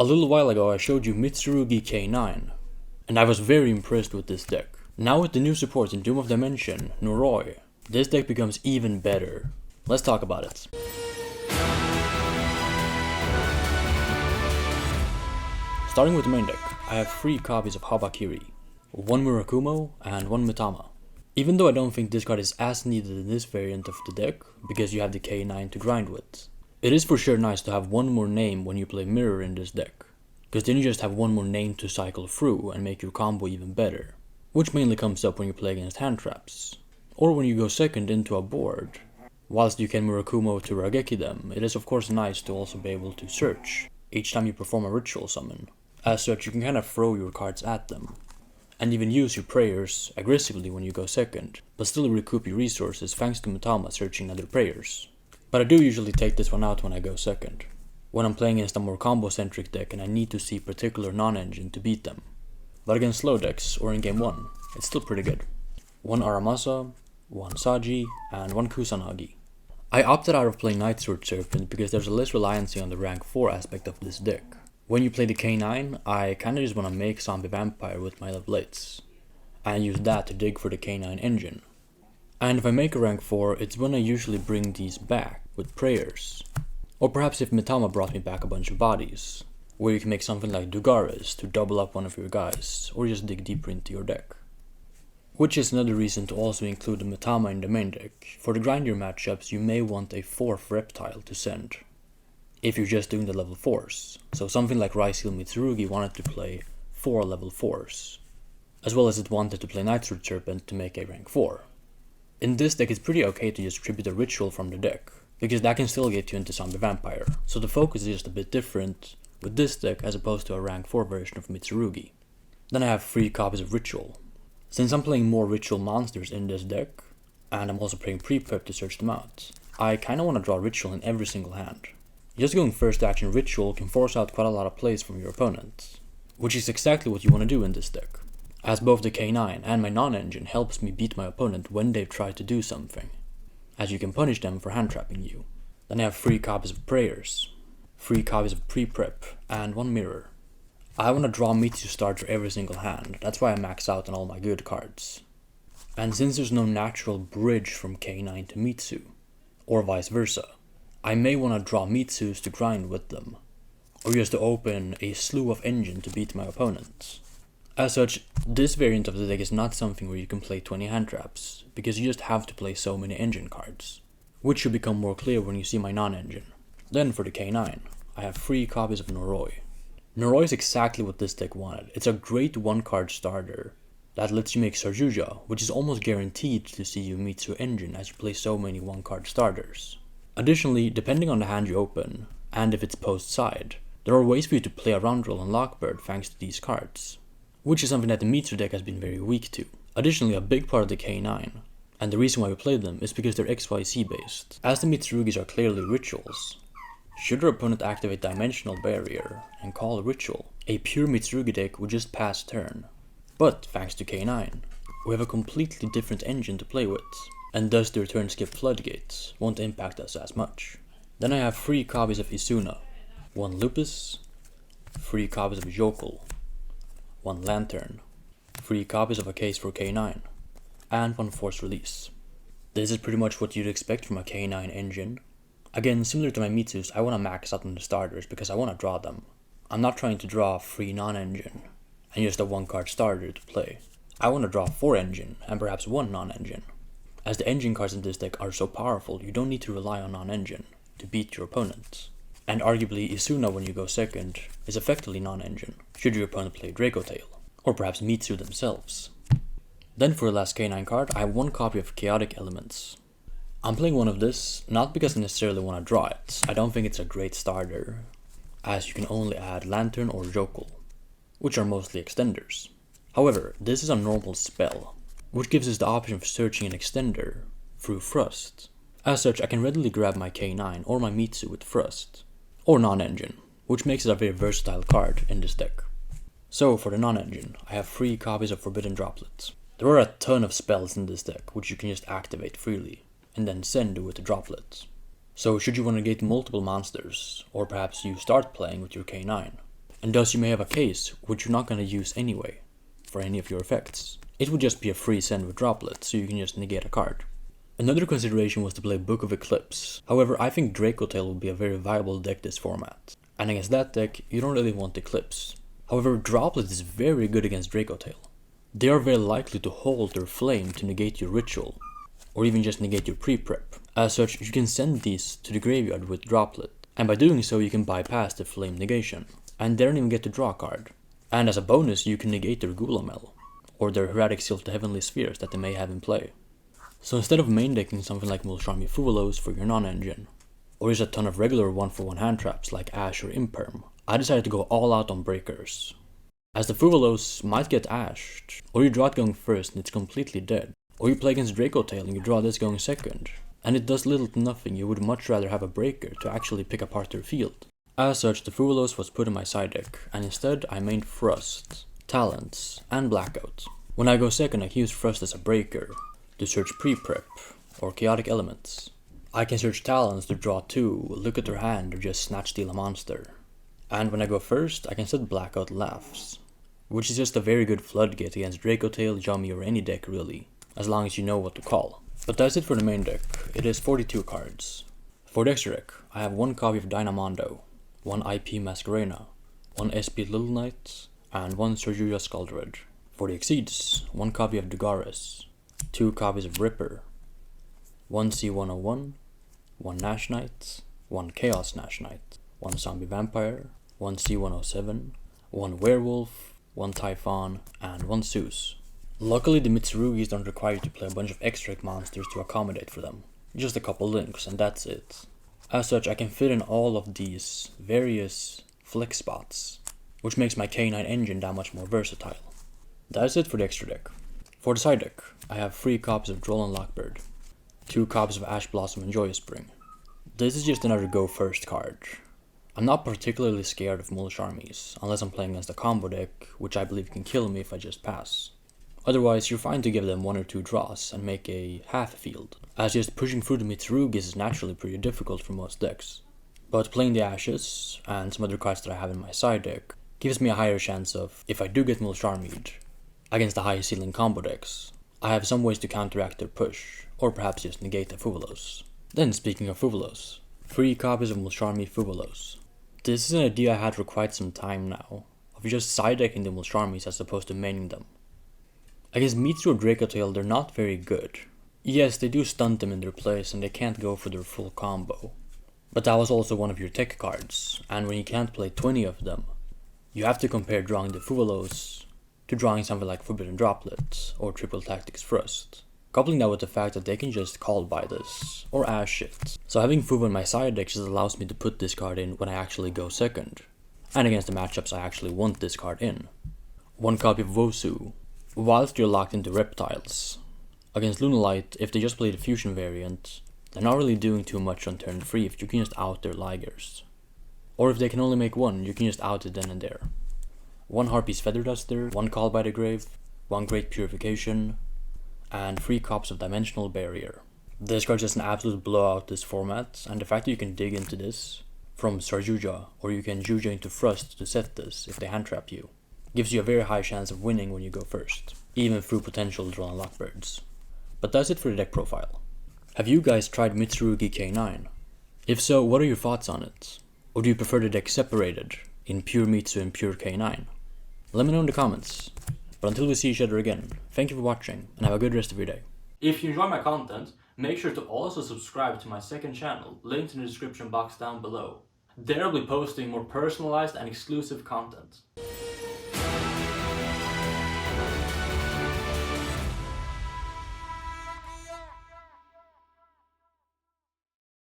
A little while ago I showed you Mitsurugi K9, and I was very impressed with this deck. Now with the new support in Doom of Dimension, Noroi, this deck becomes even better. Let's talk about it. Starting with the main deck, I have 3 copies of Habakiri, 1 Murakumo and 1 Mitama. Even though I don't think this card is as needed in this variant of the deck, because you have the K9 to grind with, it is for sure nice to have one more name when you play Mirror in this deck, because then you just have one more name to cycle through and make your combo even better, which mainly comes up when you play against hand traps, or when you go second into a board. Whilst you can Murakumo to Rageki them, it is of course nice to also be able to search each time you perform a ritual summon. As such, you can kind of throw your cards at them, and even use your prayers aggressively when you go second, but still recoup your resources thanks to Mitama searching other prayers. But I do usually take this one out when I go second, when I'm playing against a more combo-centric deck and I need to see particular non-engine to beat them. But against slow decks, or in game 1, it's still pretty good. 1 Aramasa, 1 Saji, and 1 Kusanagi. I opted out of playing Night Sword Serpent because there's a less reliancy on the rank 4 aspect of this deck. When you play the K9, I kinda just wanna make Zombie Vampire with my level 8s, and use that to dig for the K9 engine. And if I make a rank 4, it's when I usually bring these back with prayers. Or perhaps if Mitama brought me back a bunch of bodies, where you can make something like Dugares to double up one of your guys, or just dig deeper into your deck. Which is another reason to also include the Mitama in the main deck. For the grindier matchups, you may want a 4th reptile to send, if you're just doing the level 4s. So something like Raizeel Mitsurugi wanted to play 4 level 4s, as well as it wanted to play Night Sword Serpent to make a rank 4. In this deck it's pretty okay to just tribute a ritual from the deck, because that can still get you into Zombie Vampire, so the focus is just a bit different with this deck as opposed to a rank 4 version of Mitsurugi. Then I have 3 copies of Ritual. Since I'm playing more Ritual monsters in this deck, and I'm also playing pre-prep to search them out, I kinda wanna draw Ritual in every single hand. Just going first action Ritual can force out quite a lot of plays from your opponent, which is exactly what you want to do in this deck, as both the K9 and my non-engine helps me beat my opponent when they've tried to do something, as you can punish them for hand trapping you. Then I have 3 copies of Prayers, 3 copies of Pre-Prep, and 1 Mirror. I want to draw Mitsu starter every single hand, that's why I max out on all my good cards. And since there's no natural bridge from K9 to Mitsu, or vice versa, I may want to draw Mitsus to grind with them, or just to open a slew of engine to beat my opponents. As such, this variant of the deck is not something where you can play 20 hand traps, because you just have to play so many engine cards, which should become more clear when you see my non-engine. Then for the K9, I have 3 copies of Noroi. Noroi is exactly what this deck wanted. It's a great 1-card starter that lets you make Saryuja, which is almost guaranteed to see you Mitsu engine as you play so many 1-card starters. Additionally, depending on the hand you open, and if it's post-side, there are ways for you to play a round roll on Lockbird thanks to these cards, which is something that the Mitsu deck has been very weak to. Additionally, a big part of the K9, and the reason why we play them, is because they're XYZ based. As the Mitsurugis are clearly rituals, should your opponent activate Dimensional Barrier and call a ritual, a pure Mitsurugi deck would just pass turn. But thanks to K9, we have a completely different engine to play with, and thus the return skip floodgates won't impact us as much. Then I have 3 copies of Isuna, 1 Lupus, 3 copies of Jokel, 1 Lantern, 3 copies of A Case for K9, and 1 Force Release. This is pretty much what you'd expect from a K9 engine. Again, similar to my Mitsus, I want to max out on the starters because I want to draw them. I'm not trying to draw 3 non-engine and just a 1-card starter to play. I want to draw 4 engine and perhaps 1 non-engine. As the engine cards in this deck are so powerful, you don't need to rely on non-engine to beat your opponent. And arguably, Isuna when you go second is effectively non-engine, should your opponent play Dracotail, or perhaps Mitsu themselves. Then for the last K9 card, I have 1 copy of Chaotic Elements. I'm playing one of this, not because I necessarily want to draw it. I don't think it's a great starter, as you can only add Lantern or Jokel, which are mostly extenders. However, this is a normal spell, which gives us the option of searching an extender through Thrust. As such, I can readily grab my K9 or my Mitsu with Thrust, or non-engine, which makes it a very versatile card in this deck. So for the non-engine, I have 3 copies of Forbidden Droplets. There are a ton of spells in this deck which you can just activate freely, and then send with the droplets. So should you want to get multiple monsters, or perhaps you start playing with your K9, and thus you may have a case which you're not going to use anyway for any of your effects. It would just be a free send with Droplet, so you can just negate a card. Another consideration was to play Book of Eclipse. However, I think Dracotail would be a very viable deck this format, and against that deck, you don't really want Eclipse. However, Droplet is very good against Dracotail. They are very likely to hold their flame to negate your ritual, or even just negate your pre-prep. As such, you can send these to the graveyard with Droplet, and by doing so you can bypass the flame negation, and they don't even get to draw a card. And as a bonus, you can negate their Gulamel, or their Heradic Seal to Heavenly Spheres that they may have in play. So instead of main decking something like Mulcharmy Fuvalos for your non-engine, or just a ton of regular 1-for-1 hand traps like Ash or Imperm, I decided to go all out on breakers. As the Fuvalos might get ashed, or you draw it going first and it's completely dead, or you play against Dracotail and you draw this going second, and it does little to nothing, you would much rather have a breaker to actually pick apart their field. As such, the Fuvalos was put in my side deck, and instead I mained Thrust, Talents, and Blackout. When I go second, I can use Thrust as a breaker to search pre-prep or chaotic elements. I can search Talents to draw 2, look at their hand, or just snatch steal a monster. And when I go first, I can set Blackout Laughs, which is just a very good floodgate against Dracotail, Yummy, or any deck really, as long as you know what to call. But that's it for the main deck. It is 42 cards. For the extra deck, I have 1 copy of Dynamondo, 1 IP Masquerena, 1 SP Little Knight, and 1 Saryuja Skull Dread. For the Exceeds, 1 copy of Dugaris, 2 copies of Ripper, 1 C101, 1 Nash Knight, 1 Chaos Nash Knight, 1 Zombie Vampire, 1 C107, 1 Werewolf, 1 Typhon, and 1 Zeus. Luckily, the Mitsurugis don't require you to play a bunch of extract monsters to accommodate for them. Just a couple links, and that's it. As such, I can fit in all of these various flex spots, which makes my K9 engine that much more versatile. That's it for the extra deck. For the side deck, I have 3 copies of Droll and Lockbird, 2 copies of Ash Blossom and Joyous Spring. This is just another go first card. I'm not particularly scared of Mulcharmies, unless I'm playing against a combo deck, which I believe can kill me if I just pass. Otherwise, you're fine to give them 1 or 2 draws and make a half field, as just pushing through the Mitsurugis is naturally pretty difficult for most decks. But playing the Ashes, and some other cards that I have in my side deck, gives me a higher chance of, if I do get Mulcharmied against the high ceiling combo decks, I have some ways to counteract their push, or perhaps just negate the Fuvalos. Then speaking of Fuvalos, 3 copies of Mulcharmy Fuvalos. This is an idea I had for quite some time now, of just side decking the Mulcharmies as opposed to maining them. Against Mitsu or Dracotail, they're not very good. Yes, they do stunt them in their place and they can't go for their full combo. But that was also one of your tech cards, and when you can't play 20 of them, you have to compare drawing the Fuvalos to drawing something like Forbidden Droplet or Triple Tactics Thrust. Coupling that with the fact that they can just call by this, or ash it. So having Fuva in my side deck just allows me to put this card in when I actually go second, and against the matchups I actually want this card in. 1 copy of Wosu, whilst you're locked into Reptiles. Against Lunalight, if they just play the Fusion variant, they're not really doing too much on turn 3 if you can just out their Ligers. Or if they can only make 1, you can just out it then and there. 1 Harpy's Feather Duster, 1 Call by the Grave, 1 Great Purification, and 3 copies of Dimensional Barrier. This card is just an absolute blowout this format, and the fact that you can dig into this from Saryuja, or you can Juja into Thrust to set this if they hand trap you, gives you a very high chance of winning when you go first, even through potential Droll and Lockbirds. But that's it for the deck profile. Have you guys tried Mitsurugi K9? If so, what are your thoughts on it? Or do you prefer the deck separated, in pure Mitsu and pure K9? Let me know in the comments. But until we see each other again, thank you for watching, and have a good rest of your day. If you enjoy my content, make sure to also subscribe to my second channel, linked in the description box down below. There I'll be posting more personalized and exclusive content.